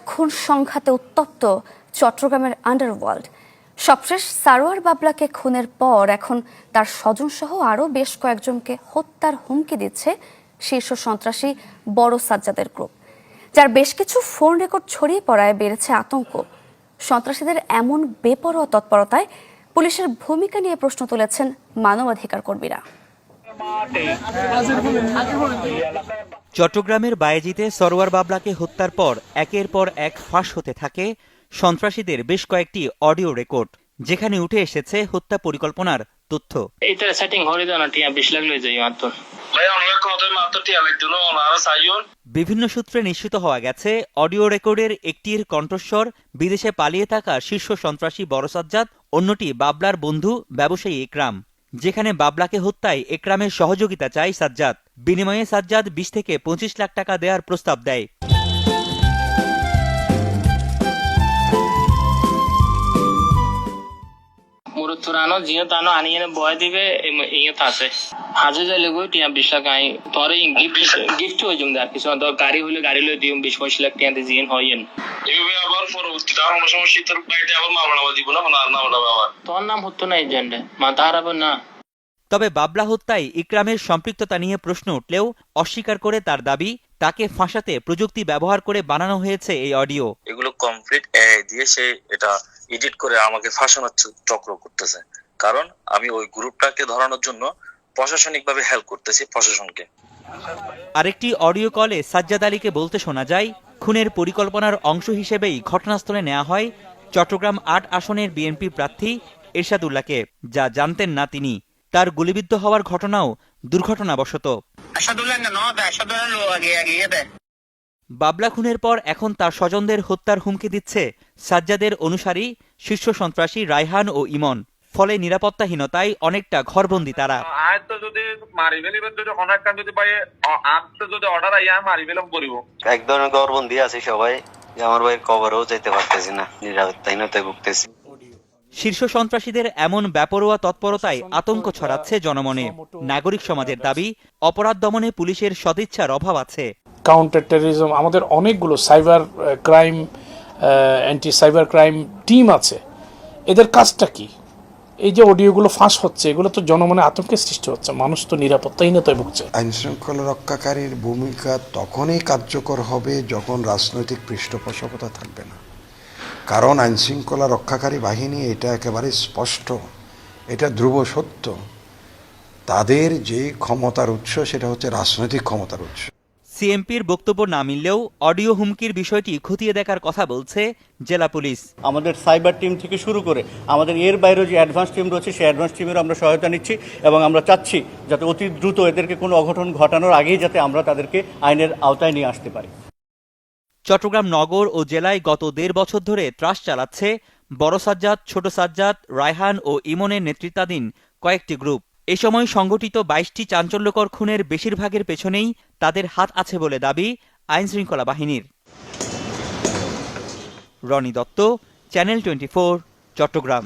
খুন সংঘাতে উত্তপ্ত চট্টগ্রামের আন্ডারওয়ার্ল্ড। সবশেষ সারোয়ার বাবলাকে খুনের পর এখন তার স্বজনসহ আরও বেশ কয়েকজনকে হত্যার হুমকি দিচ্ছে শীর্ষ সন্ত্রাসী বড় সাজ্জাদের গ্রুপ, যার বেশ কিছু ফোন রেকর্ড ছড়িয়ে পড়ায় বেড়েছে আতঙ্ক। সন্ত্রাসীদের এমন বেপরোয়া তৎপরতায় পুলিশের ভূমিকা নিয়ে প্রশ্ন তুলেছেন মানবাধিকার কর্মীরা। চট্টগ্রামের বায়েজিতে সরোয়ার বাবলাকে হত্যার পর একের পর এক ফাঁস হতে থাকে সন্ত্রাসীদের বেশ কয়েকটি অডিও রেকর্ড, যেখানে উঠে এসেছে হত্যা পরিকল্পনার তথ্য। বিভিন্ন সূত্রে নিশ্চিত হওয়া গেছে, অডিও রেকর্ডের একটির কণ্ঠস্বর বিদেশে পালিয়ে থাকা শীর্ষ সন্ত্রাসী বড় সাজ্জাদ, অন্যটি বাবলার বন্ধু ব্যবসায়ী ইকরাম। যেখানে বাবলাকে হত্যায় একরামের সহযোগিতা চায় সাজ্জাদ। বিনিময়ে সাজ্জাদ 20 থেকে 25 লাখ টাকা দেওয়ার প্রস্তাব দেয়। Murutturano Gino Tano Anian boy dive Iatase. Hazal go Tia Bishakai, Toring gift to him that is on the Gary Hulu Garilo Dium Bishwash like the Zian Hoyan. You will about for Utam shit by Devil Mama. Tonam Hutuna agenda, Matarabana. তবে বাবলা হত্যায় ইকরামের সম্পৃক্ততা নিয়ে প্রশ্ন উঠলেও অস্বীকার করে তার দাবি, তাকে ফাঁসাতে প্রযুক্তি ব্যবহার করে বানানো হয়েছে এই অডিও। এগুলো কমপ্লিট দিয়ে সে এটা এডিট করে আমাকে ফাঁসানোর চক্র করতেছে, কারণ আমি ওই গ্রুপটাকে ধরানোর জন্য প্রশাসনিকভাবে হেল্প করতেছি প্রশাসনকে। আরেকটি অডিও কলে সাজ্জাদ আলীকে বলতে শোনা যায়, খুনের পরিকল্পনার অংশ হিসেবেই ঘটনাস্থলে নেওয়া হয় চট্টগ্রাম ৮ আসনের বিএনপি প্রার্থী এরশাদুল্লাহকে, যা জানতেন না তিনি। তার গুলিবিদ্ধ হওয়ার ঘটনাও দুর্ঘটনাবশত। বাবলা খুনের পর এখন তার স্বজনদের হত্যার হুমকি দিচ্ছে সাজ্জাদের অনুসারী শীর্ষ সন্ত্রাসী রায়হান ও ইমন। ফলে নিরাপত্তাহীনতায় অনেকটা ঘরবন্দি তারা। এক ধরনের ঘরবন্দি আছে সবাই, আমার ভাইয়ের কবরেও যেতে পারতেছি না, নিরাপত্তাহীনতায় ভুগতেছি। শীর্ষ সন্ত্রাসীদের এমন বেপরোয়া তৎপরতায় আতঙ্ক ছড়াচ্ছে জনমনে। নাগরিক সমাজের দাবি, অপরাধ দমনে পুলিশের সদিচ্ছার অভাব আছে। কাউন্টার টেররিজম, আমাদের অনেকগুলো cyber crime, anti cyber crime team আছে। এদের কাজটা কি? এই যে অডিওগুলো ফাঁস হচ্ছে, এগুলো তো জনমনে আতঙ্কের সৃষ্টি হচ্ছে, মানুষ তো নিরাপত্তাহীনতায় ভুগছে। আইন শৃঙ্খলা রক্ষাকারীর ভূমিকা তখনই কার্যকর হবে যখন রাজনৈতিক পৃষ্ঠপোষকতা থাকবে না। কারণ আইন শৃঙ্খলা রক্ষাকারী বাহিনী, এটা একেবারে স্পষ্ট, এটা ধ্রুব সত্য, তাদের যে ক্ষমতার উৎস সেটা হচ্ছে রাজনৈতিক ক্ষমতার উৎস। সিএমপির বক্তব্য না মিললেও অডিও হুমকির বিষয়টি খতিয়ে দেখার কথা বলছে জেলা পুলিশ। আমাদের সাইবার টিম থেকে শুরু করে আমাদের এর বাইরেও যে অ্যাডভান্স টিম রয়েছে, সেই অ্যাডভান্স টিমেরও আমরা সহায়তা নিচ্ছি এবং আমরা চাচ্ছি যাতে অতি দ্রুত এদেরকে কোনো অঘটন ঘটানোর আগেই যাতে আমরা তাদেরকে আইনের আওতায় নিয়ে আসতে পারি। চট্টগ্রাম নগর ও জেলায় গত ১.৫ বছর ধরে ত্রাস চালাচ্ছে বড় সাজ্জাদ, ছোট সাজ্জাদ, রায়হান ও ইমনের নেতৃত্বাধীন কয়েকটি গ্রুপ। এ সময় সংঘটিত ২২টি চাঞ্চল্যকর খুনের বেশিরভাগের পেছনেই তাদের হাত আছে বলে দাবি আইন শৃঙ্খলা বাহিনীর। রনি দত্ত, চ্যানেল 24, চট্টগ্রাম।